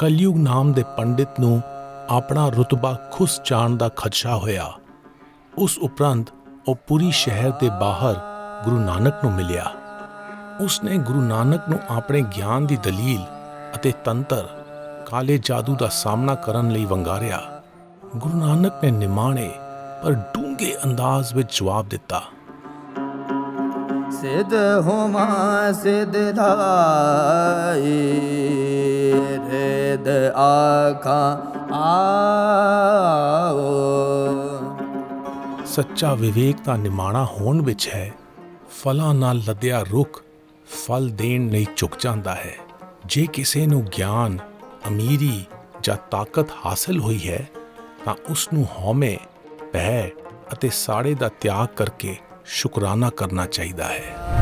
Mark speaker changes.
Speaker 1: ਕਲਯੁਗ ਨਾਮ ਦੇ ਪੰਡਿਤ ਨੂੰ ਆਪਣਾ ਰੁਤਬਾ ਖੁੱਸ ਜਾਣ ਦਾ ਖਦਸ਼ਾ ਹੋਇਆ। ਉਸ ਉਪਰੰਤ ਉਹ ਪੁਰੀ ਸ਼ਹਿਰ ਦੇ ਬਾਹਰ ਗੁਰੂ ਨਾਨਕ ਨੂੰ ਮਿਲਿਆ। ਉਸਨੇ ਗੁਰੂ ਨਾਨਕ ਨੂੰ ਆਪਣੇ ਗਿਆਨ ਦੀ ਦਲੀਲ ਅਤੇ ਤੰਤਰ ਕਾਲੇ ਜਾਦੂ ਦਾ ਸਾਹਮਣਾ ਕਰਨ ਲਈ ਵੰਗਾਰਿਆ। ਗੁਰੂ ਨਾਨਕ ਨੇ ਨਿਮਾਣੇ ਪਰ ਡੂੰਘੇ ਅੰਦਾਜ਼ ਵਿੱਚ ਜਵਾਬ ਦਿੱਤਾ।
Speaker 2: ਸਿਧ ਹੋਮਾ ਸਿਧ ਧਾਈ ਰਿਦ ਆਖਾਂ ਆਓ।
Speaker 1: ਸੱਚਾ ਵਿਵੇਕ ਦਾ ਨਿਮਾਣਾ ਹੋਣ ਵਿੱਚ ਹੈ। ਫਲਾਂ ਨਾਲ ਲੱਦਿਆ ਰੁੱਖ ਫਲ ਦੇਣ ਲਈ ਝੁਕ ਜਾਂਦਾ ਹੈ। ਜੇ ਕਿਸੇ ਨੂੰ ਗਿਆਨ, ਅਮੀਰੀ ਜਾਂ ਤਾਕਤ ਹਾਸਲ ਹੋਈ ਹੈ ਤਾਂ ਉਸ ਨੂੰ ਹਉਮੈ, ਭੈ ਅਤੇ ਸਾੜੇ ਦਾ ਤਿਆਗ ਕਰਕੇ ਸ਼ੁਕਰਾਨਾ ਕਰਨਾ ਚਾਹੀਦਾ ਹੈ।